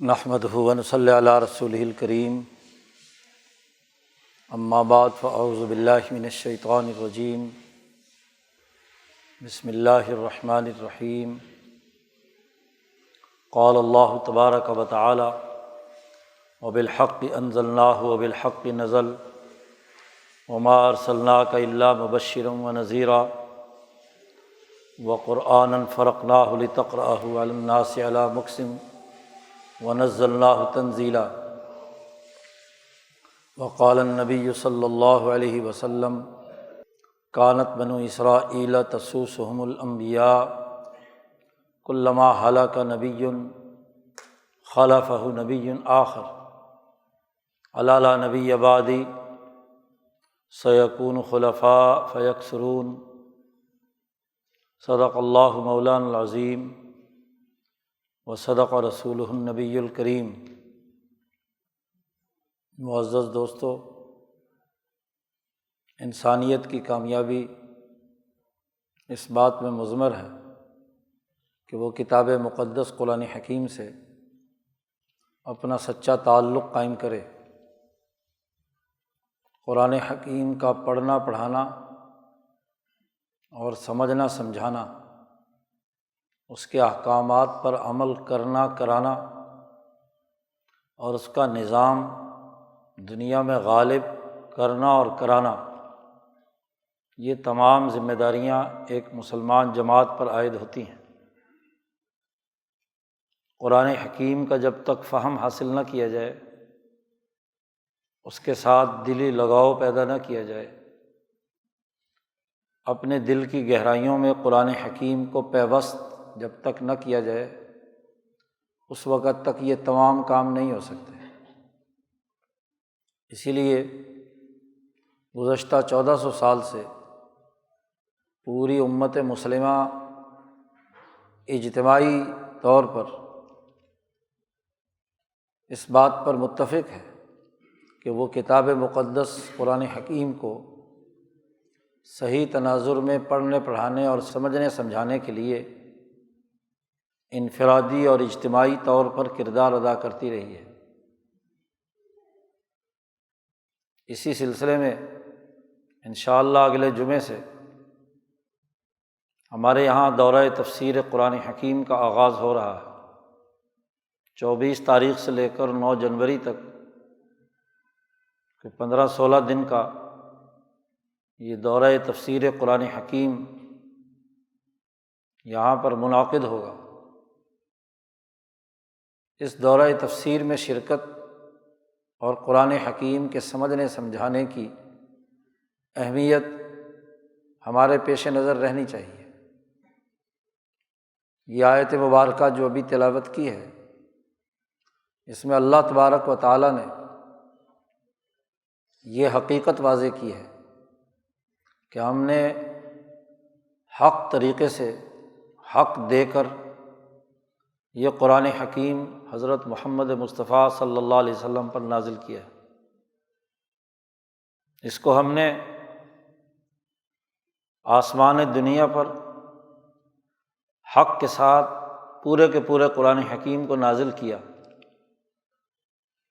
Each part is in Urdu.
نحمدہ ونصلی علی رسولہ الکریم، اما بعد فاعوذ باللہ من الشیطان الرجیم، بسم اللہ الرحمن الرحیم۔ قال اللہ تبارک و تعالی وبالحق انزلناہ وبالحق نزل وما ارسلناک الا مبشرا ونذیرا وقرآنا فرقناہ لتقرأہ علی الناس علی مکث ونزلناہ تنزیلا۔ وقال النبی صلی اللہ علیہ وسلم کانت بنو اسرائیل تسوسهم الانبیاء کلما ہلک نبی خلفہ نبی آخر الا لا نبی بعدی سیکون خلفاء فیکثرون۔ صدق اللہ مولانا العظیم وصدق رسولہ النبی الکریم۔ معزز دوستو، انسانیت کی کامیابی اس بات میں مضمر ہے کہ وہ کتاب مقدس قرآن حکیم سے اپنا سچا تعلق قائم کرے، قرآن حکیم کا پڑھنا پڑھانا اور سمجھنا سمجھانا، اس کے احکامات پر عمل کرنا کرانا اور اس کا نظام دنیا میں غالب کرنا اور کرانا، یہ تمام ذمہ داریاں ایک مسلمان جماعت پر عائد ہوتی ہیں۔ قرآن حکیم کا جب تک فہم حاصل نہ کیا جائے، اس کے ساتھ دلی لگاؤ پیدا نہ کیا جائے، اپنے دل کی گہرائیوں میں قرآن حکیم کو پیوست جب تک نہ کیا جائے، اس وقت تک یہ تمام کام نہیں ہو سکتے۔ اسی لیے گزشتہ 1400 سال سے پوری امت مسلمہ اجتماعی طور پر اس بات پر متفق ہے کہ وہ کتاب مقدس قرآن حکیم کو صحیح تناظر میں پڑھنے پڑھانے اور سمجھنے سمجھانے کے لیے انفرادی اور اجتماعی طور پر کردار ادا کرتی رہی ہے۔ اسی سلسلے میں انشاءاللہ اگلے جمعے سے ہمارے یہاں دورہ تفسیر قرآن حکیم کا آغاز ہو رہا ہے۔ 24 تاریخ سے لے کر 9 جنوری تک 15-16 دن کا یہ دورہ تفسیر قرآن حکیم یہاں پر منعقد ہوگا۔ اس دورہ تفسیر میں شرکت اور قرآن حکیم کے سمجھنے سمجھانے کی اہمیت ہمارے پیش نظر رہنی چاہیے۔ یہ آیت مبارکہ جو ابھی تلاوت کی ہے، اس میں اللہ تبارک و تعالیٰ نے یہ حقیقت واضح کی ہے کہ ہم نے حق طریقے سے حق دے کر یہ قرآن حکیم حضرت محمد مصطفیٰ صلی اللہ علیہ وسلم پر نازل کیا ہے۔ اس کو ہم نے آسمان دنیا پر حق کے ساتھ پورے کے پورے قرآن حکیم کو نازل کیا۔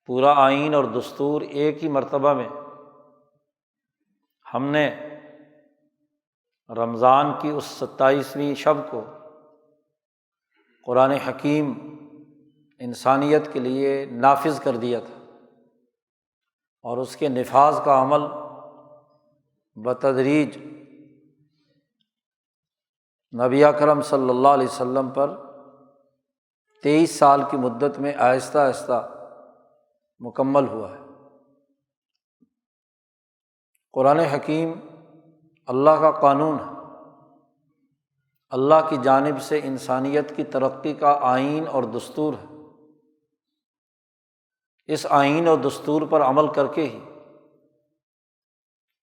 پورا آئین اور دستور ایک ہی مرتبہ میں ہم نے رمضان کی اس 27ویں شب کو قرآن حکیم انسانیت کے لیے نافذ کر دیا تھا، اور اس کے نفاذ کا عمل بتدریج نبی اکرم صلی اللہ علیہ وسلم پر 23 سال کی مدت میں آہستہ آہستہ مکمل ہوا ہے۔ قرآن حکیم اللہ کا قانون ہے، اللہ کی جانب سے انسانیت کی ترقی کا آئین اور دستور ہے۔ اس آئین اور دستور پر عمل کر کے ہی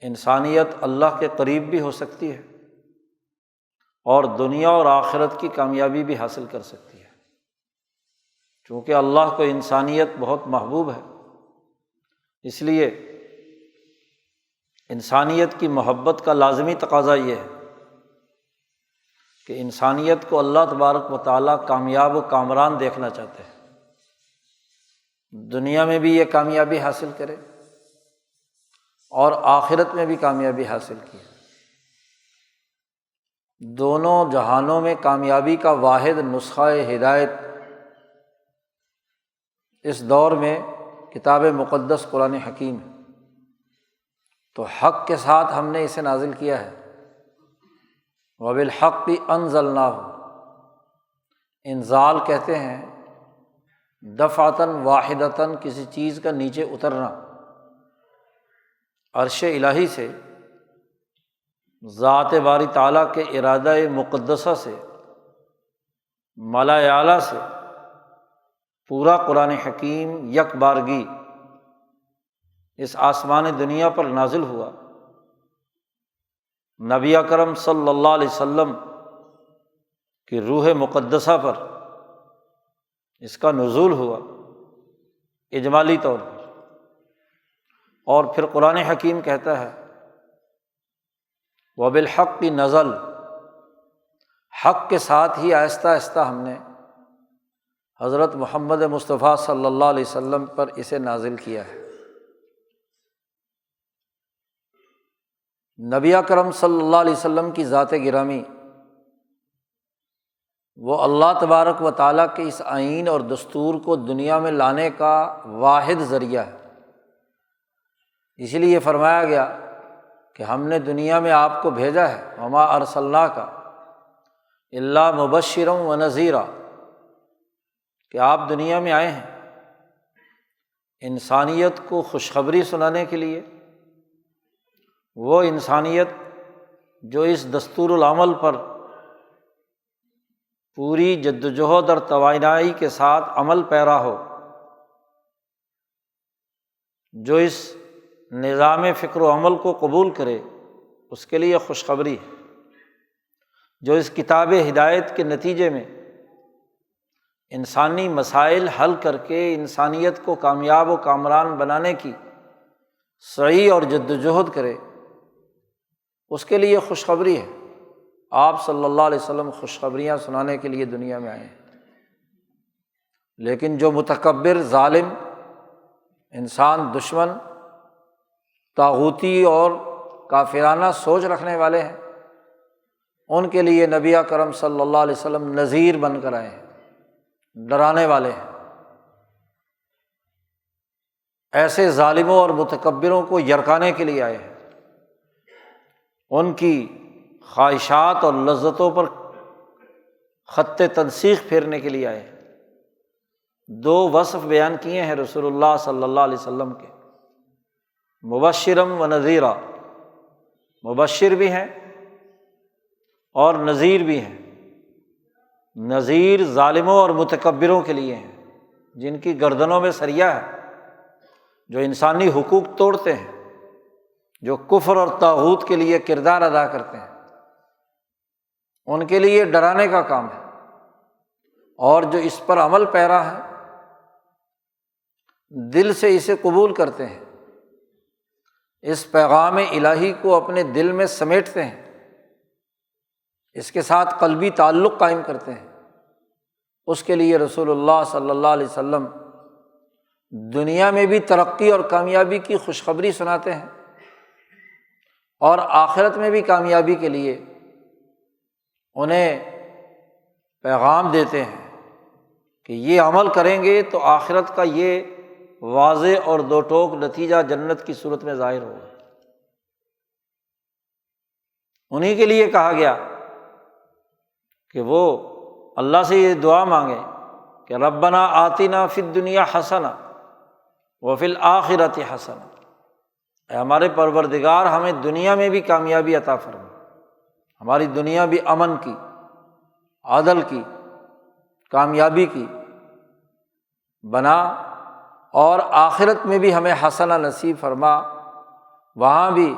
انسانیت اللہ کے قریب بھی ہو سکتی ہے اور دنیا اور آخرت کی کامیابی بھی حاصل کر سکتی ہے۔ چونکہ اللہ کو انسانیت بہت محبوب ہے، اس لیے انسانیت کی محبت کا لازمی تقاضا یہ ہے کہ انسانیت کو اللہ تبارک و تعالیٰ کامیاب و کامران دیکھنا چاہتے ہیں۔ دنیا میں بھی یہ کامیابی حاصل کرے اور آخرت میں بھی کامیابی حاصل کی۔ دونوں جہانوں میں کامیابی کا واحد نسخہ ہدایت اس دور میں کتاب مقدس قرآن حکیم ہے، تو حق کے ساتھ ہم نے اسے نازل کیا ہے۔ وَبِالْحَقِّ أَنزَلْنَاهُ، انزال کہتے ہیں دفعتاً واحدتاً کسی چیز کا نیچے اترنا، عرش الہی سے ذات باری تعالیٰ کے ارادہ مقدسہ سے ملائے اعلیٰ سے پورا قرآن حکیم یک بارگی اس آسمان دنیا پر نازل ہوا۔ نبی اکرم صلی اللہ علیہ وسلم کی روح مقدسہ پر اس کا نزول ہوا اجمالی طور پر، اور پھر قرآن حکیم کہتا ہے وَبِالْحَقِّ نزل، حق کے ساتھ ہی آہستہ آہستہ ہم نے حضرت محمد مصطفیٰ صلی اللہ علیہ وسلم پر اسے نازل کیا ہے۔ نبی اکرم صلی اللہ علیہ وسلم کی ذات گرامی وہ اللہ تبارک و تعالیٰ کے اس آئین اور دستور کو دنیا میں لانے کا واحد ذریعہ ہے۔ اسی لیے فرمایا گیا کہ ہم نے دنیا میں آپ کو بھیجا ہے وما ارسلناک الا مبشرا ونذیرا، کہ آپ دنیا میں آئے ہیں انسانیت کو خوشخبری سنانے کے لیے، وہ انسانیت جو اس دستور العمل پر پوری جدوجہد اور توانائی کے ساتھ عمل پیرا ہو، جو اس نظام فکر و عمل کو قبول کرے، اس کے لیے خوشخبری ہے۔ جو اس کتاب ہدایت کے نتیجے میں انسانی مسائل حل کر کے انسانیت کو کامیاب و کامران بنانے کی سعی اور جدوجہد کرے، اس کے لیے خوشخبری ہے۔ آپ صلی اللہ علیہ وسلم خوشخبریاں سنانے کے لیے دنیا میں آئے ہیں۔ لیکن جو متکبر، ظالم انسان، دشمن، طاغوتی اور کافرانہ سوچ رکھنے والے ہیں، ان کے لیے نبی اکرم صلی اللہ علیہ وسلم نذیر بن کر آئے ہیں، ڈرانے والے ہیں۔ ایسے ظالموں اور متکبروں کو یرکانے کے لیے آئے ہیں، ان کی خواہشات اور لذتوں پر خط تنسیخ پھیرنے کے لیے آئے ہیں۔ دو وصف بیان کیے ہیں رسول اللہ صلی اللہ علیہ وسلم کے، مبشرم و نذیرا، مبشر بھی ہیں اور نذیر بھی ہیں۔ نذیر ظالموں اور متکبروں کے لیے ہیں، جن کی گردنوں میں سریا ہے، جو انسانی حقوق توڑتے ہیں، جو کفر اور طاغوت کے لیے کردار ادا کرتے ہیں، ان کے لیے ڈرانے کا کام ہے۔ اور جو اس پر عمل پیرا ہے، دل سے اسے قبول کرتے ہیں، اس پیغام الہی کو اپنے دل میں سمیٹتے ہیں، اس کے ساتھ قلبی تعلق قائم کرتے ہیں، اس کے لیے رسول اللہ صلی اللہ علیہ وسلم دنیا میں بھی ترقی اور کامیابی کی خوشخبری سناتے ہیں، اور آخرت میں بھی کامیابی کے لیے انہیں پیغام دیتے ہیں کہ یہ عمل کریں گے تو آخرت کا یہ واضح اور دو ٹوک نتیجہ جنت کی صورت میں ظاہر ہوگا۔ انہی کے لیے کہا گیا کہ وہ اللہ سے یہ دعا مانگے کہ ربنا آتنا فی الدنیا حسنہ وفی الآخرۃ حسنہ، اے ہمارے پروردگار ہمیں دنیا میں بھی کامیابی عطا فرما، ہماری دنیا بھی امن کی، عدل کی، کامیابی کی بنا، اور آخرت میں بھی ہمیں حسنہ نصیب فرما، وہاں بھی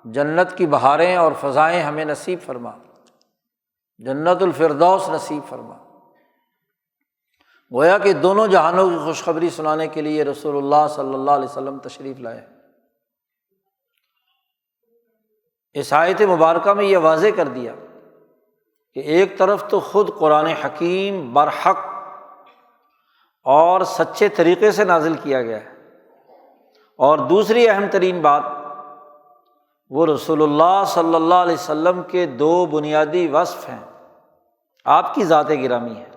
جنت کی بہاریں اور فضائیں ہمیں نصیب فرما، جنت الفردوس نصیب فرما۔ گویا کہ دونوں جہانوں کی خوشخبری سنانے کے لیے رسول اللہ صلی اللہ علیہ وسلم تشریف لائے۔ اس آیت مبارکہ میں یہ واضح کر دیا کہ ایک طرف تو خود قرآن حکیم برحق اور سچے طریقے سے نازل کیا گیا ہے۔ اور دوسری اہم ترین بات، وہ رسول اللہ صلی اللہ علیہ وسلم کے دو بنیادی وصف ہیں، آپ کی ذات گرامی ہے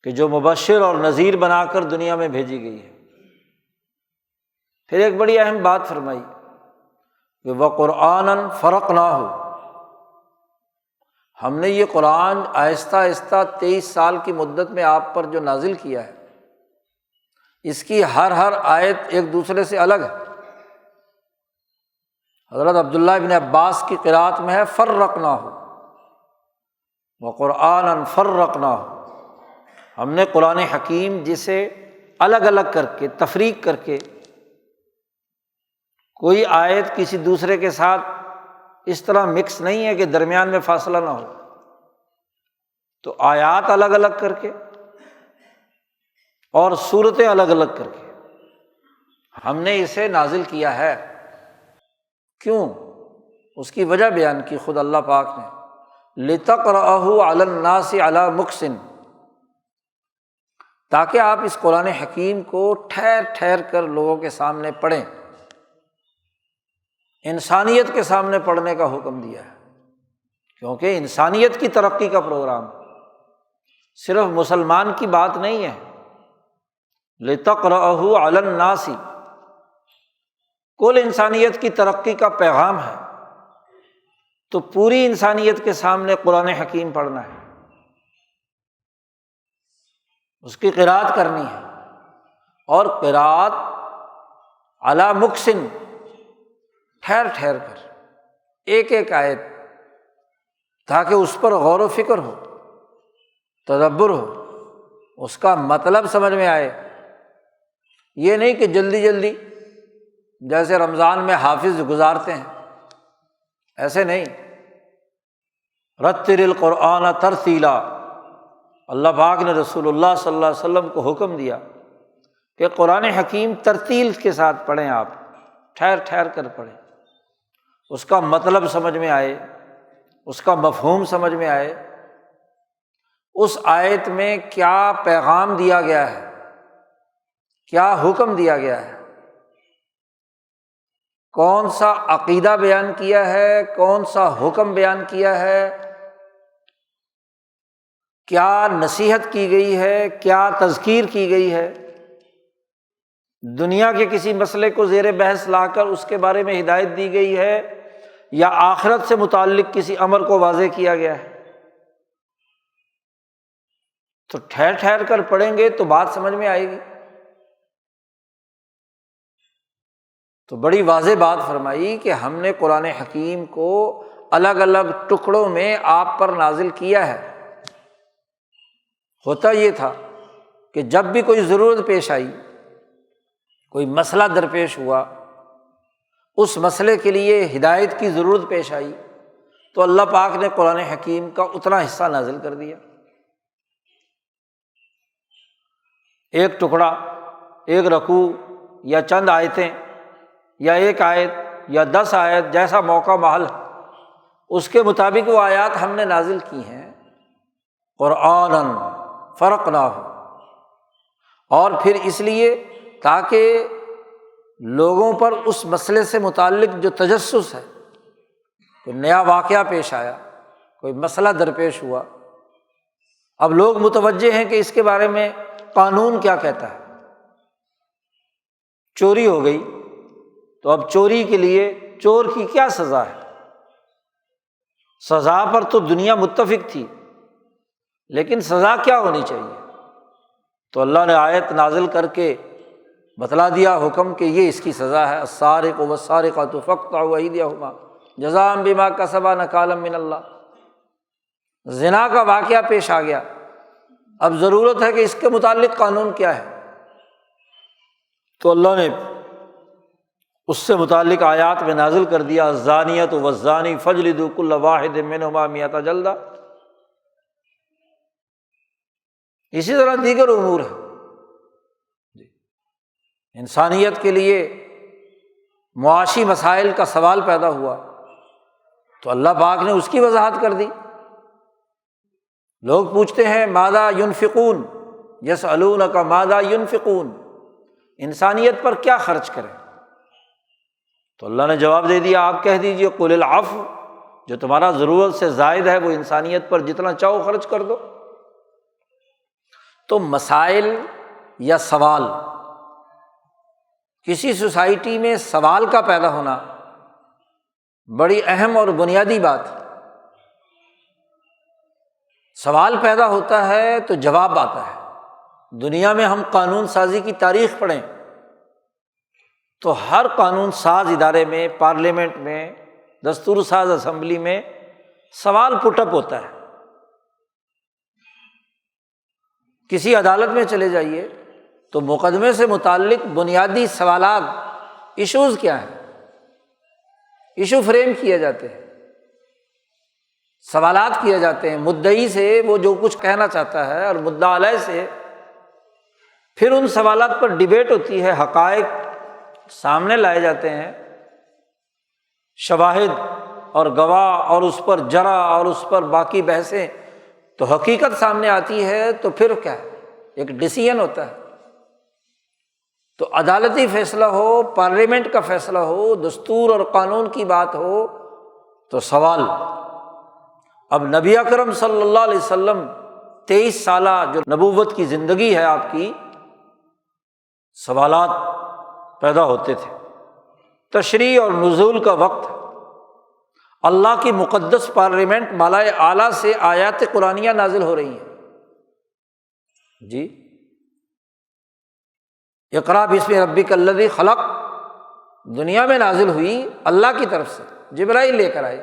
کہ جو مبشر اور نذیر بنا کر دنیا میں بھیجی گئی ہے۔ پھر ایک بڑی اہم بات فرمائی کہ وَقُرْآنًا فَرَقْنَاهُ، ہم نے یہ قرآن آہستہ آہستہ 23 سال کی مدت میں آپ پر جو نازل کیا ہے، اس کی ہر آیت ایک دوسرے سے الگ ہے۔ حضرت عبداللہ ابن عباس کی قرأت میں ہے فَرَّقْنَاهُ وَقُرْآنًا فَرَّقْنَاهُ، ہم نے قرآن حکیم جسے الگ الگ کر کے، تفریق کر کے، کوئی آیت کسی دوسرے کے ساتھ اس طرح مکس نہیں ہے کہ درمیان میں فاصلہ نہ ہو، تو آیات الگ الگ کر کے اور سورتیں الگ الگ کر کے ہم نے اسے نازل کیا ہے۔ کیوں؟ اس کی وجہ بیان کی خود اللہ پاک نے، لِتَقْرَأَهُ عَلَى النَّاسِ عَلَى مُقْسٍ، تاکہ آپ اس قرآن حکیم کو ٹھہر ٹھہر کر لوگوں کے سامنے پڑھیں۔ انسانیت کے سامنے پڑھنے کا حکم دیا ہے، کیونکہ انسانیت کی ترقی کا پروگرام صرف مسلمان کی بات نہیں ہے۔ لِتَقْرَأَهُ عَلَى النَّاسِ کل انسانیت کی ترقی کا پیغام ہے، تو پوری انسانیت کے سامنے قرآن حکیم پڑھنا ہے، اس کی قراءت کرنی ہے، اور قراءت علی مکسن، ٹھہر ٹھہر کر ایک ایک آیت، تاکہ اس پر غور و فکر ہو، تدبر ہو، اس کا مطلب سمجھ میں آئے۔ یہ نہیں کہ جلدی جلدی جیسے رمضان میں حافظ گزارتے ہیں، ایسے نہیں۔ رتل القرآن ترتیلا، اللہ پاک نے رسول اللہ صلی اللہ علیہ وسلم کو حکم دیا کہ قرآن حکیم ترتیل کے ساتھ پڑھیں، آپ ٹھہر ٹھہر کر پڑھیں، اس کا مطلب سمجھ میں آئے، اس کا مفہوم سمجھ میں آئے، اس آیت میں کیا پیغام دیا گیا ہے، کیا حکم دیا گیا ہے، کون سا عقیدہ بیان کیا ہے، کون سا حکم بیان کیا ہے، کیا نصیحت کی گئی ہے، کیا تذکیر کی گئی ہے۔ دنیا کے کسی مسئلے کو زیر بحث لا کر اس کے بارے میں ہدایت دی گئی ہے، یا آخرت سے متعلق کسی امر کو واضح کیا گیا ہے۔ تو ٹھہر ٹھہر کر پڑھیں گے تو بات سمجھ میں آئے گی۔ تو بڑی واضح بات فرمائی کہ ہم نے قرآن حکیم کو الگ الگ ٹکڑوں میں آپ پر نازل کیا ہے۔ ہوتا یہ تھا کہ جب بھی کوئی ضرورت پیش آئی، کوئی مسئلہ درپیش ہوا، اس مسئلے کے لیے ہدایت کی ضرورت پیش آئی، تو اللہ پاک نے قرآن حکیم کا اتنا حصہ نازل کر دیا۔ ایک ٹکڑا، ایک رکوع، یا چند آیتیں، یا ایک آیت، یا 10 آیت، جیسا موقع محل، اس کے مطابق وہ آیات ہم نے نازل کی ہیں۔ قرآناً فرقناہ، اور پھر اس لیے تاکہ لوگوں پر اس مسئلے سے متعلق جو تجسس ہے، کوئی نیا واقعہ پیش آیا، کوئی مسئلہ درپیش ہوا، اب لوگ متوجہ ہیں کہ اس کے بارے میں قانون کیا کہتا ہے۔ چوری ہو گئی تو اب چوری کے لیے چور کی کیا سزا ہے؟ سزا پر تو دنیا متفق تھی، لیکن سزا کیا ہونی چاہیے؟ تو اللہ نے آیت نازل کر کے بتلا دیا حکم کہ یہ اس کی سزا ہے، السارق والسارقۃ فاقطعوا ایدیہما جزاء بما کسبا نکالا من اللہ۔ زنا کا واقعہ پیش آ گیا، اب ضرورت ہے کہ اس کے متعلق قانون کیا ہے، تو اللہ نے اس سے متعلق آیات میں نازل کر دیا، الزانیۃ والزانی فاجلدوا کل واحد منہما مئۃ جلدہ۔ اسی طرح دیگر امور ہیں۔ انسانیت کے لیے معاشی مسائل کا سوال پیدا ہوا تو اللہ پاک نے اس کی وضاحت کر دی۔ لوگ پوچھتے ہیں ماذا ينفقون، یسألونک ماذا ینفقون، انسانیت پر کیا خرچ کریں؟ تو اللہ نے جواب دے دیا، آپ کہہ دیجئے قل العفو، جو تمہارا ضرورت سے زائد ہے وہ انسانیت پر جتنا چاہو خرچ کر دو۔ تو مسائل یا سوال، کسی سوسائٹی میں سوال کا پیدا ہونا بڑی اہم اور بنیادی بات ہے۔ سوال پیدا ہوتا ہے تو جواب آتا ہے۔ دنیا میں ہم قانون سازی کی تاریخ پڑھیں تو ہر قانون ساز ادارے میں، پارلیمنٹ میں، دستور ساز اسمبلی میں سوال پٹ اپ ہوتا ہے۔ کسی عدالت میں چلے جائیے تو مقدمے سے متعلق بنیادی سوالات، ایشوز کیا ہیں، ایشو فریم کیے جاتے ہیں، سوالات کیے جاتے ہیں۔ مدعی سے وہ جو کچھ کہنا چاہتا ہے اور مدعا علیہ سے پھر ان سوالات پر ڈیبیٹ ہوتی ہے، حقائق سامنے لائے جاتے ہیں، شواہد اور گواہ، اور اس پر جرح اور اس پر باقی بحثیں، تو حقیقت سامنے آتی ہے۔ تو پھر کیا ہے، ایک ڈیسیژن ہوتا ہے۔ تو عدالتی فیصلہ ہو، پارلیمنٹ کا فیصلہ ہو، دستور اور قانون کی بات ہو تو سوال۔ اب نبی اکرم صلی اللہ علیہ وسلم 23 سالہ جو نبوت کی زندگی ہے آپ کی، سوالات پیدا ہوتے تھے۔ تشریع اور نزول کا وقت، اللہ کی مقدس پارلیمنٹ ملائے اعلیٰ سے آیات قرآنیہ نازل ہو رہی ہیں۔ جی، اقرا بسم ربک الذی خلق دنیا میں نازل ہوئی اللہ کی طرف سے، جبرائیل لے کر آئے۔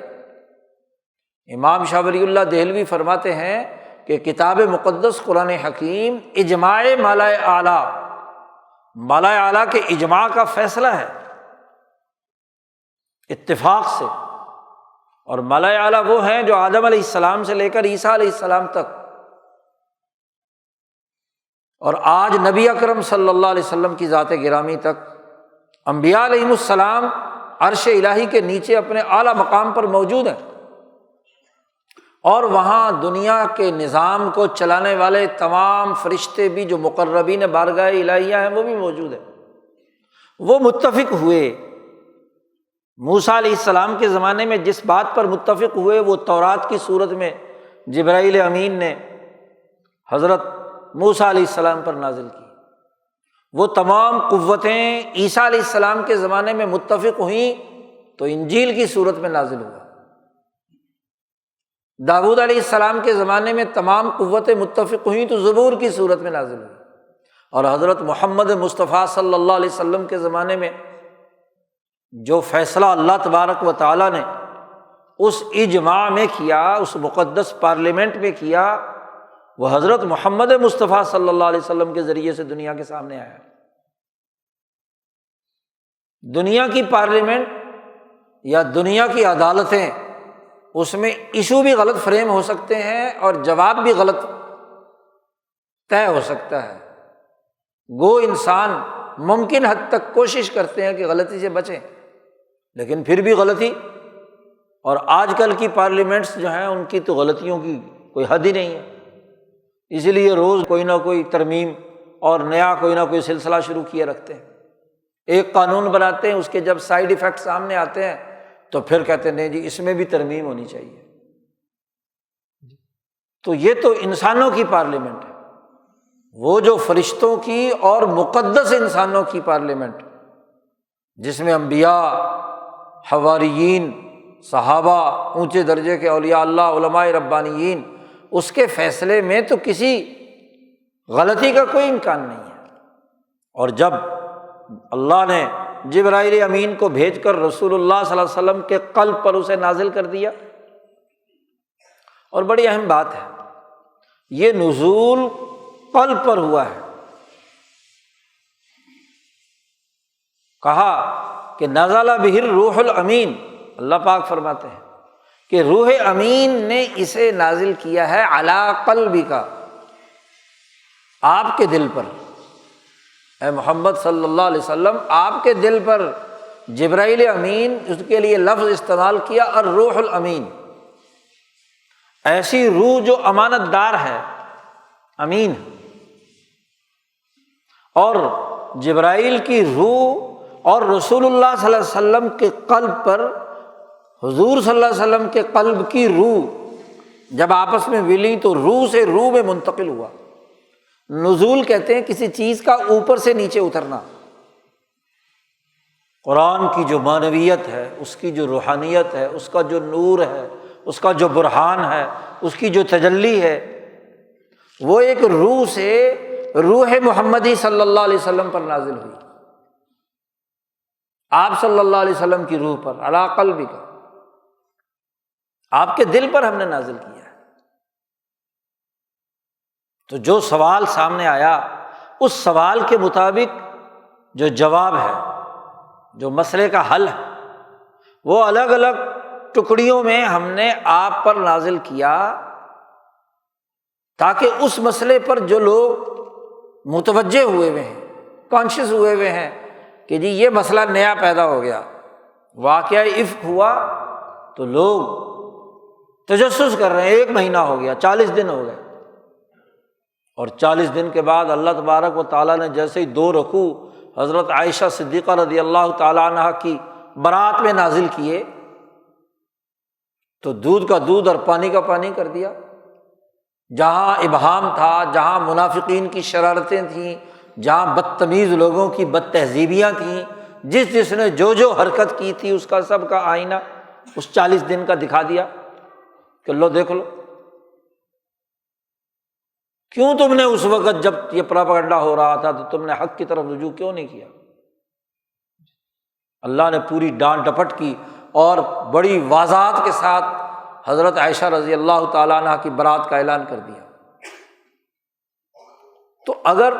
امام شاہ ولی اللہ دہلوی فرماتے ہیں کہ کتاب مقدس قرآن حکیم اجماع ملائے اعلیٰ، ملائے اعلیٰ کے اجماع کا فیصلہ ہے، اتفاق سے۔ اور ملائے اعلیٰ وہ ہیں جو آدم علیہ السلام سے لے کر عیسیٰ علیہ السلام تک، اور آج نبی اکرم صلی اللہ علیہ وسلم کی ذات گرامی تک، انبیاء علیہم السلام عرش الہی کے نیچے اپنے اعلیٰ مقام پر موجود ہیں، اور وہاں دنیا کے نظام کو چلانے والے تمام فرشتے بھی جو مقربین بارگاہ الہیہ ہیں وہ بھی موجود ہیں۔ وہ متفق ہوئے، موسیٰ علیہ السلام کے زمانے میں جس بات پر متفق ہوئے وہ تورات کی صورت میں جبرائیل امین نے حضرت موسیٰ علیہ السلام پر نازل کی۔ وہ تمام قوتیں عیسیٰ علیہ السلام کے زمانے میں متفق ہوئیں تو انجیل کی صورت میں نازل ہوا۔ داؤد علیہ السلام کے زمانے میں تمام قوتیں متفق ہوئیں تو زبور کی صورت میں نازل ہوئی، اور حضرت محمد مصطفیٰ صلی اللہ علیہ وسلم کے زمانے میں جو فیصلہ اللہ تبارک و تعالیٰ نے اس اجماع میں کیا، اس مقدس پارلیمنٹ میں کیا، وہ حضرت محمد مصطفیٰ صلی اللہ علیہ وسلم کے ذریعے سے دنیا کے سامنے آیا۔ دنیا کی پارلیمنٹ یا دنیا کی عدالتیں، اس میں ایشو بھی غلط فریم ہو سکتے ہیں اور جواب بھی غلط طے ہو سکتا ہے۔ گو انسان ممکن حد تک کوشش کرتے ہیں کہ غلطی سے بچیں، لیکن پھر بھی غلطی، اور آج کل کی پارلیمنٹس جو ہیں ان کی تو غلطیوں کی کوئی حد ہی نہیں ہے، اس لیے روز کوئی نہ کوئی ترمیم اور نیا کوئی نہ کوئی سلسلہ شروع کیے رکھتے ہیں۔ ایک قانون بناتے ہیں، اس کے جب سائیڈ ایفیکٹ سامنے آتے ہیں تو پھر کہتے ہیں نہیں جی اس میں بھی ترمیم ہونی چاہیے۔ تو یہ تو انسانوں کی پارلیمنٹ ہے، وہ جو فرشتوں کی اور مقدس انسانوں کی پارلیمنٹ، جس میں انبیاء، حواریین، صحابہ، اونچے درجے کے اولیاء اللہ، علماء ربانیین، اس کے فیصلے میں تو کسی غلطی کا کوئی امکان نہیں ہے۔ اور جب اللہ نے جبرائیل امین کو بھیج کر رسول اللہ صلی اللہ علیہ وسلم کے قلب پر اسے نازل کر دیا، اور بڑی اہم بات ہے یہ نزول قلب پر ہوا ہے۔ کہا کہ نزل بہ الروح الامین، اللہ پاک فرماتے ہیں کہ روح امین نے اسے نازل کیا ہے علی قلبک، آپ کے دل پر، اے محمد صلی اللہ علیہ وسلم آپ کے دل پر جبرائیل امین، اس کے لیے لفظ استعمال کیا الروح الامین، ایسی روح جو امانت دار ہے، امین، اور جبرائیل کی روح اور رسول اللہ صلی اللہ علیہ وسلم کے قلب پر حضور صلی اللہ علیہ وسلم کے قلب کی روح جب آپس میں ملی تو روح سے روح میں منتقل ہوا۔ نزول کہتے ہیں کسی چیز کا اوپر سے نیچے اترنا۔ قرآن کی جو معنویت ہے، اس کی جو روحانیت ہے، اس کا جو نور ہے، اس کا جو برہان ہے، اس کی جو تجلی ہے، وہ ایک روح سے روح محمدی صلی اللہ علیہ وسلم پر نازل ہوئی، آپ صلی اللہ علیہ وسلم کی روح پر، علی قلبک، آپ کے دل پر ہم نے نازل کیا ہے۔ تو جو سوال سامنے آیا اس سوال کے مطابق جو جواب ہے، جو مسئلے کا حل ہے، وہ الگ الگ ٹکڑیوں میں ہم نے آپ پر نازل کیا، تاکہ اس مسئلے پر جو لوگ متوجہ ہوئے ہوئے ہیں، کانشیس ہوئے ہوئے ہیں کہ جی یہ مسئلہ نیا پیدا ہو گیا، واقعہ افک ہوا، تو لوگ تجسس کر رہے ہیں، 1 مہینہ ہو گیا، 40 دن ہو گئے، اور 40 دن کے بعد اللہ تبارک و تعالیٰ نے جیسے ہی 2 رکوع حضرت عائشہ صدیقہ رضی اللہ تعالیٰ عنہ کی برات میں نازل کیے، تو دودھ کا دودھ اور پانی کا پانی کر دیا۔ جہاں ابہام تھا، جہاں منافقین کی شرارتیں تھیں، جہاں بدتمیز لوگوں کی بد تہذیبیاں تھیں، جس نے جو حرکت کی تھی اس کا سب کا آئینہ اس 40 دن کا دکھا دیا کہ لو دیکھ لو۔ کیوں تم نے اس وقت جب یہ پروپیگنڈا ہو رہا تھا تو تم نے حق کی طرف رجوع کیوں نہیں کیا؟ اللہ نے پوری ڈانٹ ڈپٹ کی اور بڑی وضاحت کے ساتھ حضرت عائشہ رضی اللہ تعالیٰ عنہ کی برات کا اعلان کر دیا۔ تو اگر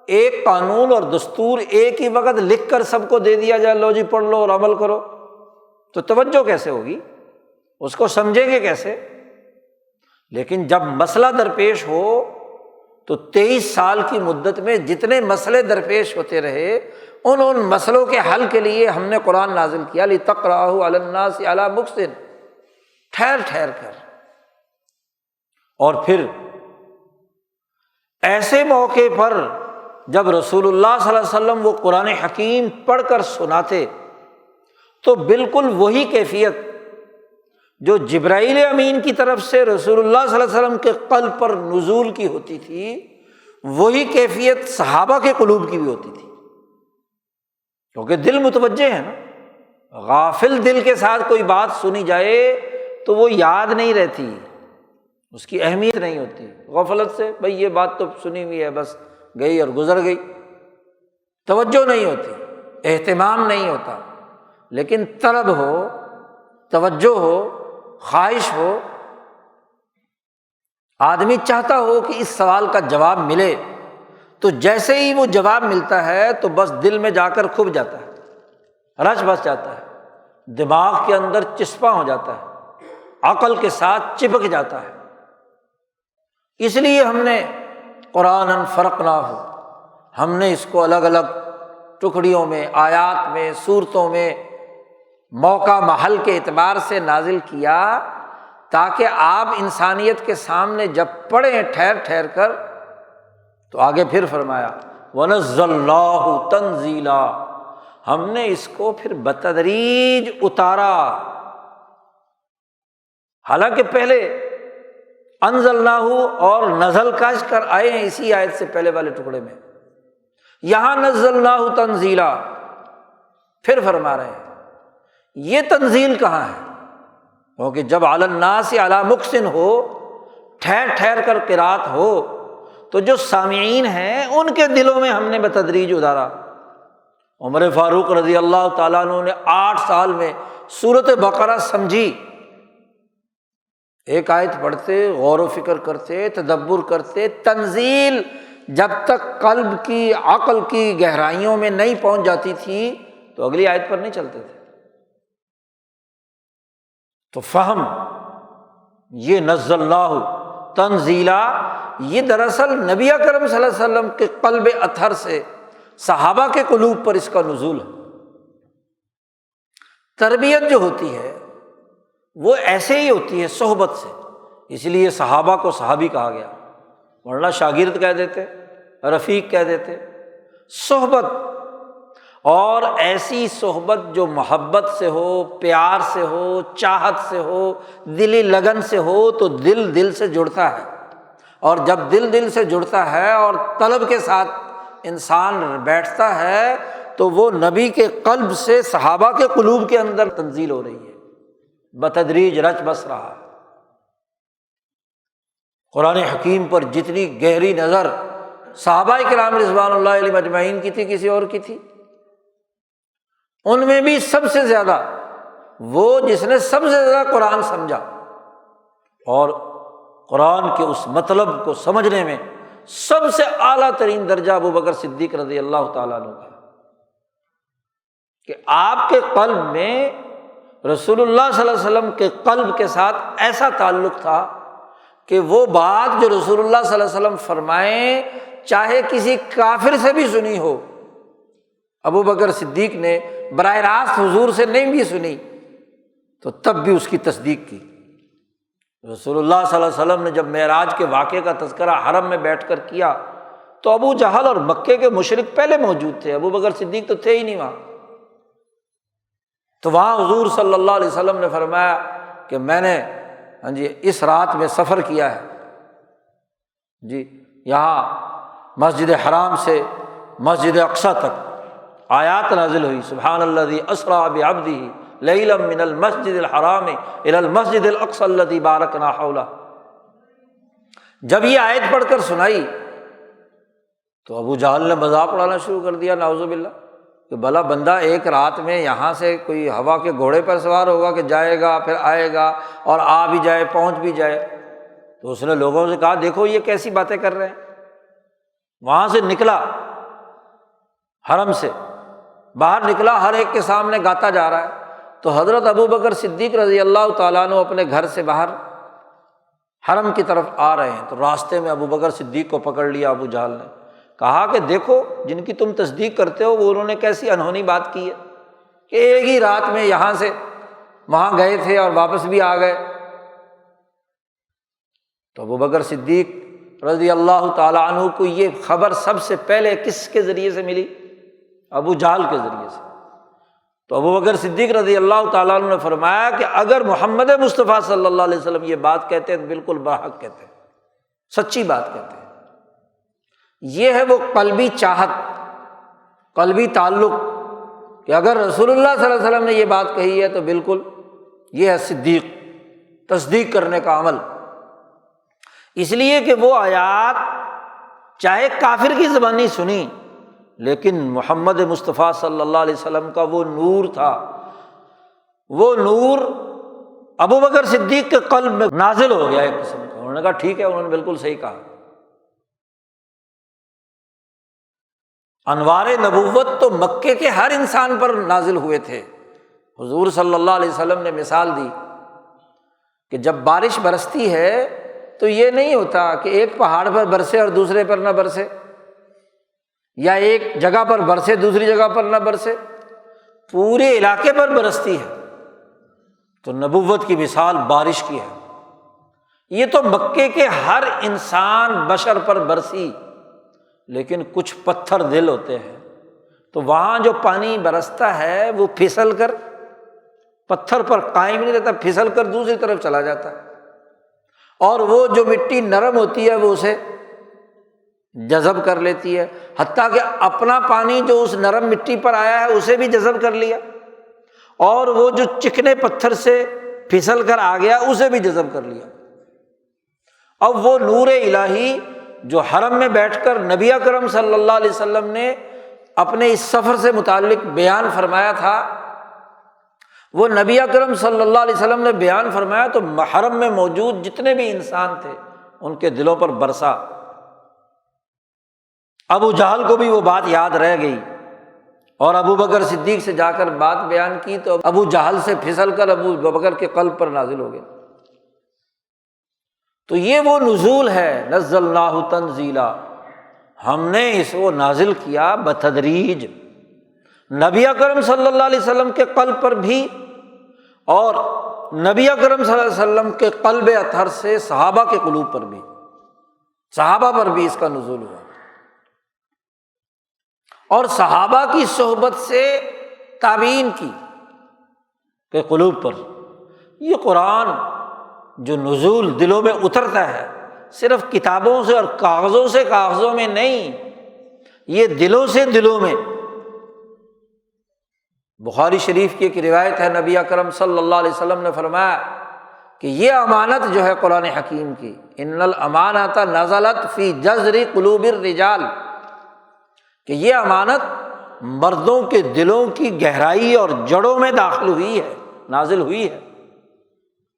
ایک قانون اور دستور ایک ہی وقت لکھ کر سب کو دے دیا جائے، لو جی پڑھ لو اور عمل کرو، تو توجہ کیسے ہوگی؟ اس کو سمجھیں گے کیسے؟ لیکن جب مسئلہ درپیش ہو تو 23 سال کی مدت میں جتنے مسئلے درپیش ہوتے رہے، ان مسئلوں کے حل کے لیے ہم نے قرآن نازل کیا، لِتَقْرَأَهُ عَلَى النَّاسِ عَلَى مُكْثٍ، ٹھہر ٹھہر کر۔ اور پھر ایسے موقع پر جب رسول اللہ صلی اللہ علیہ وسلم وہ قرآن حکیم پڑھ کر سناتے تو بالکل وہی کیفیت جو جبرائیل امین کی طرف سے رسول اللہ صلی اللہ علیہ وسلم کے قلب پر نزول کی ہوتی تھی، وہی کیفیت صحابہ کے قلوب کی بھی ہوتی تھی، کیونکہ دل متوجہ ہے نا۔ غافل دل کے ساتھ کوئی بات سنی جائے تو وہ یاد نہیں رہتی، اس کی اہمیت نہیں ہوتی۔ غفلت سے بھئی یہ بات تو سنی ہوئی ہے، بس گئی اور گزر گئی، توجہ نہیں ہوتی، اہتمام نہیں ہوتا۔ لیکن طلب ہو، توجہ ہو، خواہش ہو، آدمی چاہتا ہو کہ اس سوال کا جواب ملے، تو جیسے ہی وہ جواب ملتا ہے تو بس دل میں جا کر کھپ جاتا ہے، رچ بس جاتا ہے، دماغ کے اندر چسپاں ہو جاتا ہے، عقل کے ساتھ چپک جاتا ہے۔ اس لیے ہم نے قرآناً فرقناہ، ہم نے اس کو الگ الگ ٹکڑیوں میں، آیات میں، سورتوں میں موقع محل کے اعتبار سے نازل کیا، تاکہ آپ انسانیت کے سامنے جب پڑھیں ٹھہر ٹھہر کر، تو آگے پھر فرمایا وَنَزَّلْنَاهُ تَنزِيلًا، ہم نے اس کو پھر بتدریج اتارا۔ حالانکہ پہلے انزلناہ اور نزل کش کر آئے ہیں اسی آیت سے پہلے والے ٹکڑے میں، یہاں نزلناہ تنزیلا پھر فرما رہے ہیں۔ یہ تنزیل کہاں ہے؟ کیونکہ جب علی الناس علی مکث ہو، ٹھہر ٹھہر کر قرات ہو، تو جو سامعین ہیں ان کے دلوں میں ہم نے بتدریج اتارا۔ عمر فاروق رضی اللہ تعالیٰ عنہ نے 8 سال میں سورۃ بقرہ سمجھی، ایک آیت پڑھتے، غور و فکر کرتے، تدبر کرتے، تنزیل جب تک قلب کی، عقل کی گہرائیوں میں نہیں پہنچ جاتی تھی تو اگلی آیت پر نہیں چلتے تھے۔ تو فہم یہ نزل اللہ تنزیلا، یہ دراصل نبی اکرم صلی اللہ علیہ وسلم کے قلب اطہر سے صحابہ کے قلوب پر اس کا نزول ہے۔ تربیت جو ہوتی ہے وہ ایسے ہی ہوتی ہے، صحبت سے، اس لیے صحابہ کو صحابی کہا گیا، ورنہ شاگرد کہہ دیتے، رفیق کہہ دیتے، صحبت، اور ایسی صحبت جو محبت سے ہو، پیار سے ہو، چاہت سے ہو، دلی لگن سے ہو، تو دل دل سے جڑتا ہے، اور جب دل دل سے جڑتا ہے اور طلب کے ساتھ انسان بیٹھتا ہے تو وہ نبی کے قلب سے صحابہ کے قلوب کے اندر تنزیل ہو رہی ہے، بتدریج رچ بس رہا ہے۔ قرآن حکیم پر جتنی گہری نظر صحابہ کرام رضوان اللہ علیہم اجمعین کی تھی، کسی اور کی تھی؟ ان میں بھی سب سے زیادہ وہ جس نے سب سے زیادہ قرآن سمجھا، اور قرآن کے اس مطلب کو سمجھنے میں سب سے اعلیٰ ترین درجہ ابو بکر صدیق رضی اللہ تعالیٰ عنہ کا، کہ آپ کے قلب میں رسول اللہ صلی اللہ علیہ وسلم کے قلب کے ساتھ ایسا تعلق تھا کہ وہ بات جو رسول اللہ صلی اللہ علیہ وسلم فرمائیں، چاہے کسی کافر سے بھی سنی ہو، ابو بکر صدیق نے براہ راست حضور سے نہیں بھی سنی تو تب بھی اس کی تصدیق کی۔ رسول اللہ صلی اللہ علیہ وسلم نے جب معراج کے واقعے کا تذکرہ حرم میں بیٹھ کر کیا تو ابو جہل اور مکے کے مشرک پہلے موجود تھے، ابو بکر صدیق تو تھے ہی نہیں وہاں۔ تو وہاں حضور صلی اللہ علیہ وسلم نے فرمایا کہ میں نے اس رات میں سفر کیا ہے، یہاں مسجد حرام سے مسجد اقصیٰ تک آیات نازل ہوئی، سبحان الذی اسریٰ بعبدہ لیلا من المسجد الحرام الی المسجد الاقصی الذی بارکنا حولہ۔ جب یہ آیت پڑھ کر سنائی تو ابو جہل نے مذاق اڑانا شروع کر دیا، نعوذ باللہ، کہ بھلا بندہ ایک رات میں یہاں سے کوئی ہوا کے گھوڑے پر سوار ہوگا کہ جائے گا پھر آئے گا اور آ بھی جائے پہنچ بھی جائے؟ تو اس نے لوگوں سے کہا دیکھو یہ کیسی باتیں کر رہے ہیں۔ وہاں سے نکلا، حرم سے باہر نکلا، ہر ایک کے سامنے گاتا جا رہا ہے۔ تو حضرت ابو بکر صدیق رضی اللہ تعالیٰ عنہ اپنے گھر سے باہر حرم کی طرف آ رہے ہیں، تو راستے میں ابو بکر صدیق کو پکڑ لیا ابو جہل نے، کہا کہ دیکھو جن کی تم تصدیق کرتے ہو وہ انہوں نے کیسی انہونی بات کی ہے کہ ایک ہی رات میں یہاں سے وہاں گئے تھے اور واپس بھی آ گئے۔ تو ابو بکر صدیق رضی اللہ تعالیٰ عنہ کو یہ خبر سب سے پہلے کس کے ذریعے سے ملی؟ ابو جہل کے ذریعے سے۔ تو ابو بکر صدیق رضی اللہ تعالیٰ عنہ نے فرمایا کہ اگر محمد مصطفیٰ صلی اللہ علیہ وسلم یہ بات کہتے ہیں تو بالکل برحق کہتے ہیں، سچی بات کہتے ہیں۔ یہ ہے وہ قلبی چاہت، قلبی تعلق، کہ اگر رسول اللہ صلی اللہ علیہ وسلم نے یہ بات کہی ہے تو بالکل یہ ہے صدیق، تصدیق کرنے کا عمل۔ اس لیے کہ وہ آیات چاہے کافر کی زبانی سنی لیکن محمد مصطفیٰ صلی اللہ علیہ وسلم کا وہ نور تھا، وہ نور ابو بکر صدیق کے قلب میں نازل ہو گیا ایک قسم کا۔ انہوں نے کہا ٹھیک ہے، انہوں نے بالکل صحیح کہا۔ انوار نبوت تو مکے کے ہر انسان پر نازل ہوئے تھے۔ حضور صلی اللہ علیہ وسلم نے مثال دی کہ جب بارش برستی ہے تو یہ نہیں ہوتا کہ ایک پہاڑ پر برسے اور دوسرے پر نہ برسے، یا ایک جگہ پر برسے دوسری جگہ پر نہ برسے، پورے علاقے پر برستی ہے۔ تو نبوت کی مثال بارش کی ہے، یہ تو مکے کے ہر انسان بشر پر برسی، لیکن کچھ پتھر دل ہوتے ہیں تو وہاں جو پانی برستا ہے وہ پھسل کر پتھر پر قائم نہیں رہتا، پھسل کر دوسری طرف چلا جاتا ہے، اور وہ جو مٹی نرم ہوتی ہے وہ اسے جذب کر لیتی ہے، حتیٰ کہ اپنا پانی جو اس نرم مٹی پر آیا ہے اسے بھی جذب کر لیا، اور وہ جو چکنے پتھر سے پھسل کر آ گیا اسے بھی جذب کر لیا۔ اب وہ نور الہی جو حرم میں بیٹھ کر نبی اکرم صلی اللہ علیہ وسلم نے اپنے اس سفر سے متعلق بیان فرمایا تھا، وہ نبی اکرم صلی اللہ علیہ وسلم نے بیان فرمایا تو حرم میں موجود جتنے بھی انسان تھے ان کے دلوں پر برسا۔ ابو جہل کو بھی وہ بات یاد رہ گئی اور ابو بکر صدیق سے جا کر بات بیان کی تو ابو جہل سے پھسل کر ابو بکر کے قلب پر نازل ہو گیا۔ تو یہ وہ نزول ہے، نزلناہ تنزیلا، ہم نے اس کو نازل کیا بتدریج، نبی اکرم صلی اللہ علیہ وسلم کے قلب پر بھی اور نبی اکرم صلی اللہ علیہ وسلم کے قلب اطہر سے صحابہ کے قلوب پر بھی، صحابہ پر بھی اس کا نزول ہوا۔ اور صحابہ کی صحبت سے تابعین کی کہ قلوب پر یہ قرآن جو نزول دلوں میں اترتا ہے صرف کتابوں سے اور کاغذوں میں نہیں، یہ دلوں سے دلوں میں۔ بخاری شریف کی ایک روایت ہے، نبی اکرم صلی اللہ علیہ وسلم نے فرمایا کہ یہ امانت جو ہے قرآن حکیم کی، ان الامانۃ نزلت فی جذر قلوب الرجال، کہ یہ امانت مردوں کے دلوں کی گہرائی اور جڑوں میں داخل ہوئی ہے، نازل ہوئی ہے۔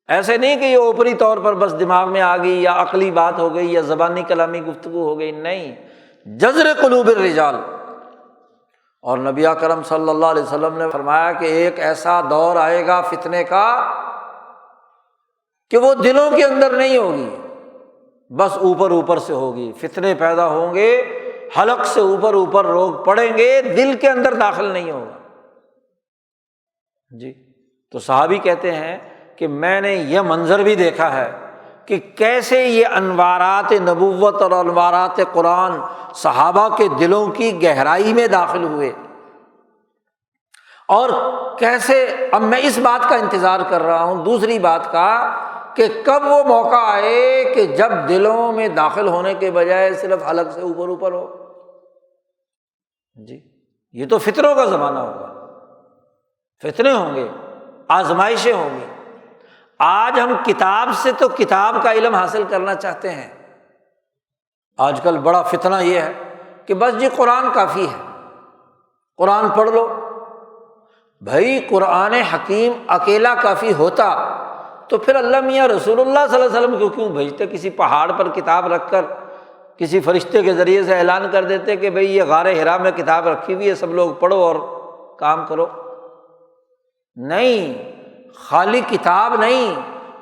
ایسے نہیں کہ یہ اوپری طور پر بس دماغ میں آ گئی یا عقلی بات ہو گئی یا زبانی کلامی گفتگو ہو گئی، نہیں، جذر قلوب الرجال۔ اور نبی اکرم صلی اللہ علیہ وسلم نے فرمایا کہ ایک ایسا دور آئے گا فتنے کا کہ وہ دلوں کے اندر نہیں ہوگی، بس اوپر سے ہوگی۔ فتنے پیدا ہوں گے، حلق سے اوپر لوگ پڑیں گے، دل کے اندر داخل نہیں ہوگا۔ جی، تو صحابی کہتے ہیں کہ میں نے یہ منظر بھی دیکھا ہے کہ کیسے یہ انوارات نبوت اور انوارات قرآن صحابہ کے دلوں کی گہرائی میں داخل ہوئے، اور کیسے اب میں اس بات کا انتظار کر رہا ہوں، دوسری بات کا، کہ کب وہ موقع آئے کہ جب دلوں میں داخل ہونے کے بجائے صرف حلق سے اوپر ہو۔ جی، یہ تو فتنوں کا زمانہ ہوگا، فتنے ہوں گے، آزمائشیں ہوں گی۔ آج ہم کتاب سے تو کتاب کا علم حاصل کرنا چاہتے ہیں، آج کل بڑا فتنہ یہ ہے کہ بس جی قرآن کافی ہے، قرآن پڑھ لو۔ بھائی قرآن حکیم اکیلا کافی ہوتا تو پھر اللہ میاں رسول اللہ صلی اللہ علیہ وسلم کو کیوں بھیجتے؟ کسی پہاڑ پر کتاب رکھ کر کسی فرشتے کے ذریعے سے اعلان کر دیتے کہ بھئی یہ غار حرا میں کتاب رکھی ہوئی ہے، سب لوگ پڑھو اور کام کرو۔ نہیں، خالی کتاب نہیں،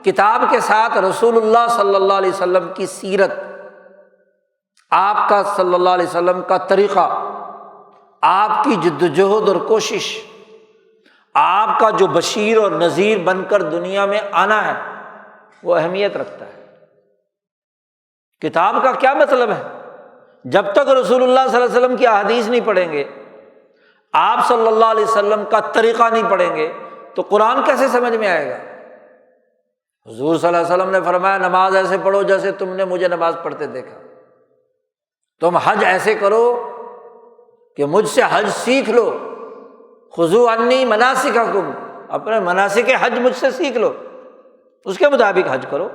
کتاب کے ساتھ رسول اللہ صلی اللہ علیہ وسلم کی سیرت، آپ کا صلی اللہ علیہ وسلم کا طریقہ، آپ کی جدوجہد اور کوشش، آپ کا جو بشیر اور نذیر بن کر دنیا میں آنا ہے وہ اہمیت رکھتا ہے۔ کتاب کا کیا مطلب ہے؟ جب تک رسول اللہ صلی اللہ علیہ وسلم کی احادیث نہیں پڑھیں گے، آپ صلی اللہ علیہ وسلم کا طریقہ نہیں پڑھیں گے تو قرآن کیسے سمجھ میں آئے گا؟ حضور صلی اللہ علیہ وسلم نے فرمایا نماز ایسے پڑھو جیسے تم نے مجھے نماز پڑھتے دیکھا، تم حج ایسے کرو کہ مجھ سے حج سیکھ لو، خذوا عنی مناسککم، اپنے مناسک حج مجھ سے سیکھ لو، اس کے مطابق حج کرو،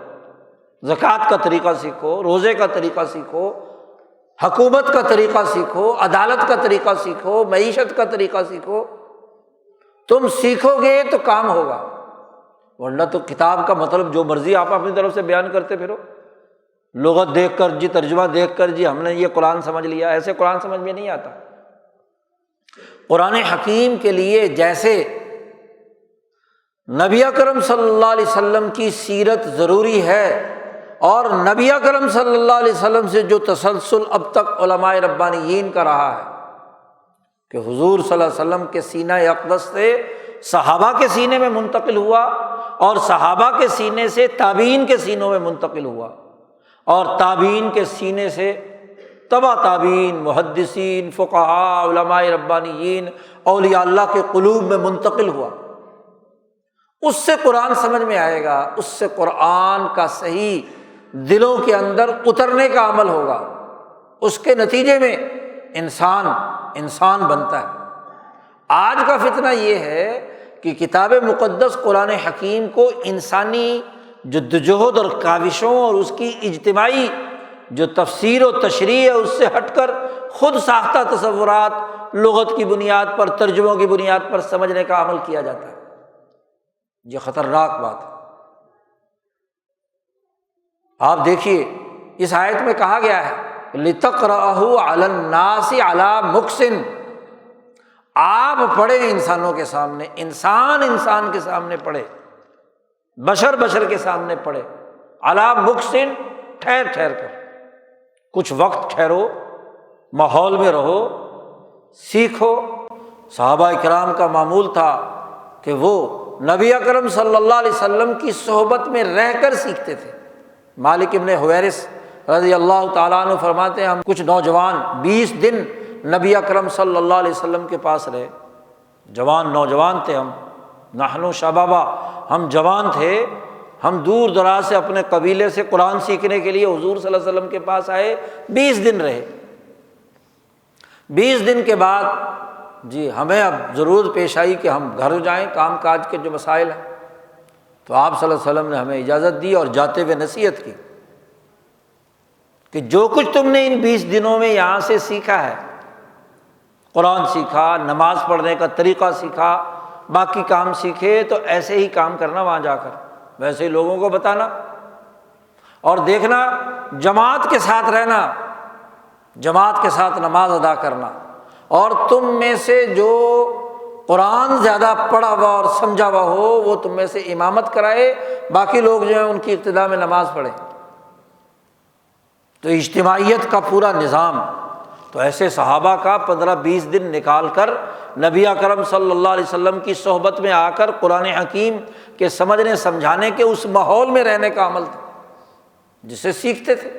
زکوٰۃ کا طریقہ سیکھو، روزے کا طریقہ سیکھو، حکومت کا طریقہ سیکھو، عدالت کا طریقہ سیکھو، معیشت کا طریقہ سیکھو۔ تم سیکھو گے تو کام ہوگا، ورنہ تو کتاب کا مطلب جو مرضی آپ اپنی طرف سے بیان کرتے پھرو، لغت دیکھ کر جی، ترجمہ دیکھ کر جی ہم نے یہ قرآن سمجھ لیا، ایسے قرآن سمجھ میں نہیں آتا۔ قرآن حکیم کے لیے جیسے نبی اکرم صلی اللہ علیہ وسلم کی سیرت ضروری ہے، اور نبی اکرم صلی اللہ علیہ وسلم سے جو تسلسل اب تک علماء ربانیین کا رہا ہے کہ حضور صلی اللہ علیہ وسلم کے سینہ اقدس سے صحابہ کے سینے میں منتقل ہوا، اور صحابہ کے سینے سے تابعین کے سینوں میں منتقل ہوا، اور تابعین کے سینے سے تبع تابعین، محدثین، فقہاء، علماء ربانیین، اولیاء اللہ کے قلوب میں منتقل ہوا۔ اس سے قرآن سمجھ میں آئے گا، اس سے قرآن کا صحیح دلوں کے اندر اترنے کا عمل ہوگا، اس کے نتیجے میں انسان بنتا ہے۔ آج کا فتنہ یہ ہے کہ کتاب مقدس قرآن حکیم کو انسانی جدوجہد اور کاوشوں اور اس کی اجتماعی جو تفسیر و تشریح ہے اس سے ہٹ کر خود ساختہ تصورات، لغت کی بنیاد پر، ترجموں کی بنیاد پر سمجھنے کا عمل کیا جاتا ہے۔ یہ خطرناک بات ہے۔ آپ دیکھیے اس آیت میں کہا گیا ہے لِتَقْرَأَهُ عَلَى النَّاسِ عَلَى مُقْسٍ، آپ پڑھیں انسانوں کے سامنے، انسان کے سامنے پڑھے، بشر کے سامنے پڑھے، عَلَى مُقْسٍ، ٹھہر کر، کچھ وقت ٹھہرو، ماحول میں رہو، سیکھو۔ صحابہ کرام کا معمول تھا کہ وہ نبی اکرم صلی اللہ علیہ وسلم کی صحبت میں رہ کر سیکھتے تھے۔ مالک ابن حویرث رضی اللہ تعالیٰ عنہ فرماتے ہیں ہم کچھ نوجوان 20 دن نبی اکرم صلی اللہ علیہ وسلم کے پاس رہے، نوجوان تھے ہم، نحن شبابا، ہم جوان تھے، ہم دور دراز سے اپنے قبیلے سے قرآن سیکھنے کے لیے حضور صلی اللہ علیہ وسلم کے پاس آئے، 20 دن رہے۔ 20 دن کے بعد جی ہمیں اب ضرورت پیش آئی کہ ہم گھر جائیں، کام کاج کے جو مسائل ہیں، تو آپ صلی اللہ علیہ وسلم نے ہمیں اجازت دی اور جاتے ہوئے نصیحت کی کہ جو کچھ تم نے ان 20 دنوں میں یہاں سے سیکھا ہے، قرآن سیکھا، نماز پڑھنے کا طریقہ سیکھا، باقی کام سیکھے، تو ایسے ہی کام کرنا وہاں جا کر، ویسے ہی لوگوں کو بتانا، اور دیکھنا جماعت کے ساتھ رہنا، جماعت کے ساتھ نماز ادا کرنا، اور تم میں سے جو قرآن زیادہ پڑھا ہوا اور سمجھا ہوا ہو وہ تم میں سے امامت کرائے، باقی لوگ جو ہیں ان کی ابتدا میں نماز پڑھیں۔ تو اجتماعیت کا پورا نظام، تو ایسے صحابہ کا 15-20 دن نکال کر نبی اکرم صلی اللہ علیہ وسلم کی صحبت میں آ کر قرآن حکیم کے سمجھنے سمجھانے کے اس ماحول میں رہنے کا عمل تھا جسے سیکھتے تھے۔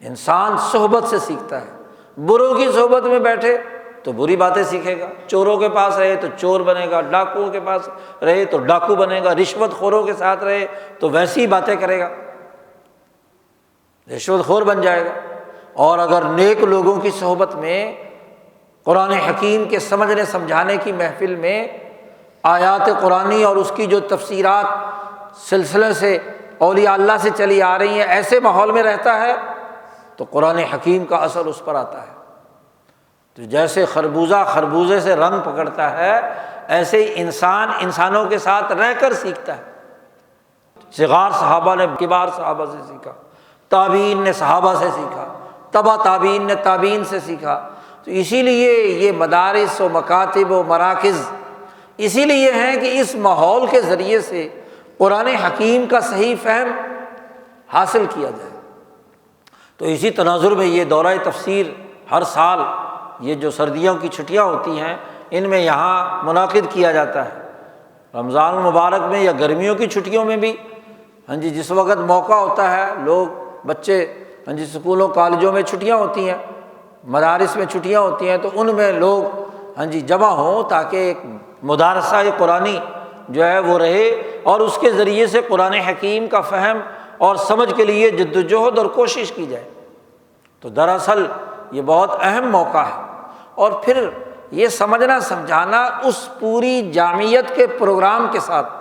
انسان صحبت سے سیکھتا ہے، بروں کی صحبت میں بیٹھے تو بری باتیں سیکھے گا، چوروں کے پاس رہے تو چور بنے گا، ڈاکوؤں کے پاس رہے تو ڈاکو بنے گا، رشوت خوروں کے ساتھ رہے تو ویسی باتیں کرے گا، رشوت خور بن جائے گا۔ اور اگر نیک لوگوں کی صحبت میں قرآن حکیم کے سمجھنے سمجھانے کی محفل میں آیات قرآنی اور اس کی جو تفسیرات سلسلے سے اولیاء اللہ سے چلی آ رہی ہیں، ایسے ماحول میں رہتا ہے تو قرآن حکیم کا اثر اس پر آتا ہے۔ تو جیسے خربوزہ خربوزے سے رنگ پکڑتا ہے، ایسے ہی انسان انسانوں کے ساتھ رہ کر سیکھتا ہے۔ صغار صحابہ نے کبار صحابہ سے سیکھا، تابعین نے صحابہ سے سیکھا، تبع تابعین نے تابعین سے سیکھا۔ تو اسی لیے یہ مدارس و مکاتب و مراکز اسی لیے ہیں کہ اس ماحول کے ذریعے سے قرآن حکیم کا صحیح فہم حاصل کیا جائے۔ تو اسی تناظر میں یہ دورہ تفسیر ہر سال یہ جو سردیوں کی چھٹیاں ہوتی ہیں ان میں یہاں منعقد کیا جاتا ہے۔ رمضان المبارک میں یا گرمیوں کی چھٹیوں میں بھی جس وقت موقع ہوتا ہے، لوگ بچے اسکولوں کالجوں میں چھٹیاں ہوتی ہیں، مدارس میں چھٹیاں ہوتی ہیں، تو ان میں لوگ جمع ہوں تاکہ ایک مدارسہ قرآنی جو ہے وہ رہے اور اس کے ذریعے سے قرآن حکیم کا فہم اور سمجھ کے لیے جد و جہد اور کوشش کی جائے۔ تو دراصل یہ بہت اہم موقع ہے، اور پھر یہ سمجھنا سمجھانا اس پوری جامعیت کے پروگرام کے ساتھ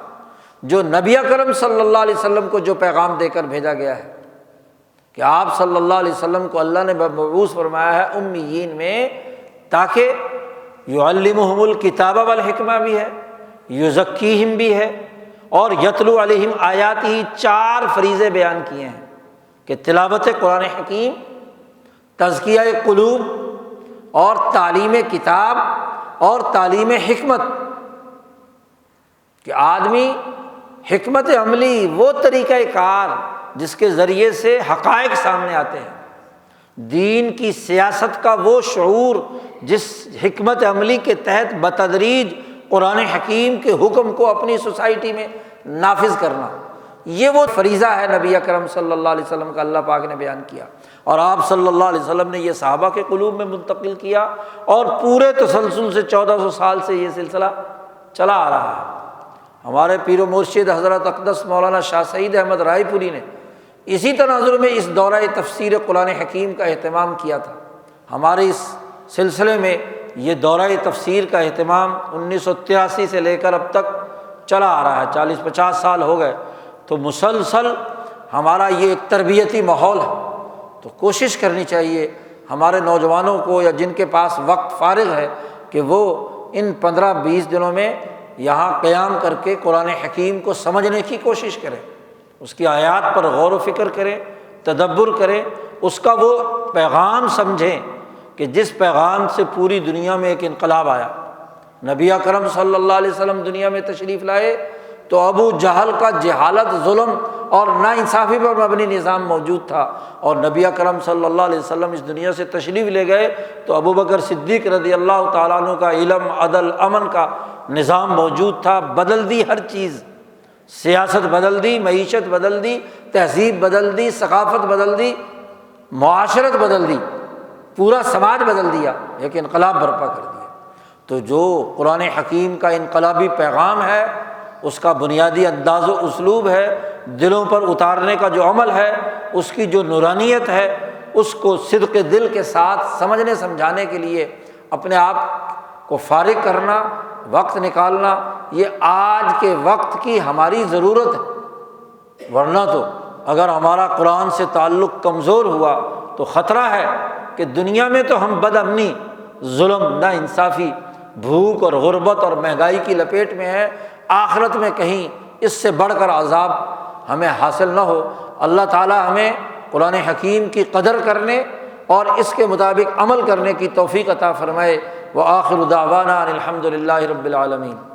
جو نبی اکرم صلی اللہ علیہ وسلم کو جو پیغام دے کر بھیجا گیا ہے کہ آپ صلی اللہ علیہ وسلم کو اللہ نے مبعوث فرمایا ہے امیین میں، تاکہ یعلمہم الکتاب والحکمہ بھی ہے، یزکیہم بھی ہے، اور یتلو علیہم آیاتہ، 4 فریضے بیان کیے ہیں کہ تلاوت قرآن حکیم، تزکیہ قلوب، اور تعلیم کتاب اور تعلیم حکمت، کہ آدمی حکمت عملی، وہ طریقہ کار جس کے ذریعے سے حقائق سامنے آتے ہیں، دین کی سیاست کا وہ شعور جس حکمت عملی کے تحت بتدریج قرآن حکیم کے حکم کو اپنی سوسائٹی میں نافذ کرنا، یہ وہ فریضہ ہے نبی اکرم صلی اللہ علیہ وسلم کا اللہ پاک نے بیان کیا، اور آپ صلی اللہ علیہ وسلم نے یہ صحابہ کے قلوب میں منتقل کیا، اور پورے تسلسل سے 1400 سال سے یہ سلسلہ چلا آ رہا ہے۔ ہمارے پیر و مرشد حضرت اقدس مولانا شاہ سعید احمد رائے پوری نے اسی تناظر میں اس دورہ تفسیر قرآن حکیم کا اہتمام کیا تھا۔ ہمارے اس سلسلے میں یہ دورہ تفسیر کا اہتمام 1983 سے لے کر اب تک چلا آ رہا ہے، 40-50 سال ہو گئے۔ تو مسلسل ہمارا یہ ایک تربیتی ماحول ہے، تو کوشش کرنی چاہیے ہمارے نوجوانوں کو یا جن کے پاس وقت فارغ ہے کہ وہ ان 15-20 دنوں میں یہاں قیام کر کے قرآن حکیم کو سمجھنے کی کوشش کریں، اس کی آیات پر غور و فکر کریں، تدبر کریں، اس کا وہ پیغام سمجھیں کہ جس پیغام سے پوری دنیا میں ایک انقلاب آیا۔ نبی اکرم صلی اللہ علیہ وسلم دنیا میں تشریف لائے تو ابو جہل کا جہالت، ظلم اور ناانصافی پر مبنی نظام موجود تھا، اور نبی اکرم صلی اللہ علیہ وسلم اس دنیا سے تشریف لے گئے تو ابو بکر صدیق رضی اللہ تعالیٰ عنہ کا علم، عدل، امن کا نظام موجود تھا۔ بدل دی ہر چیز، سیاست بدل دی، معیشت بدل دی، تہذیب بدل دی، ثقافت بدل دی، معاشرت بدل دی۔ پورا سماج بدل دیا، ایک انقلاب برپا کر دیا۔ تو جو قرآن حکیم کا انقلابی پیغام ہے، اس کا بنیادی انداز و اسلوب ہے، دلوں پر اتارنے کا جو عمل ہے، اس کی جو نورانیت ہے، اس کو صدق دل کے ساتھ سمجھنے سمجھانے کے لیے اپنے آپ کو فارغ کرنا، وقت نکالنا، یہ آج کے وقت کی ہماری ضرورت ہے۔ ورنہ تو اگر ہمارا قرآن سے تعلق کمزور ہوا تو خطرہ ہے کہ دنیا میں تو ہم بد امنی، ظلم، ناانصافی، بھوک اور غربت اور مہنگائی کی لپیٹ میں ہیں، آخرت میں کہیں اس سے بڑھ کر عذاب ہمیں حاصل نہ ہو۔ اللہ تعالی ہمیں قرآن حکیم کی قدر کرنے اور اس کے مطابق عمل کرنے کی توفیق عطا فرمائے۔ وآخر دعوانا ان الحمد للہ رب العالمین۔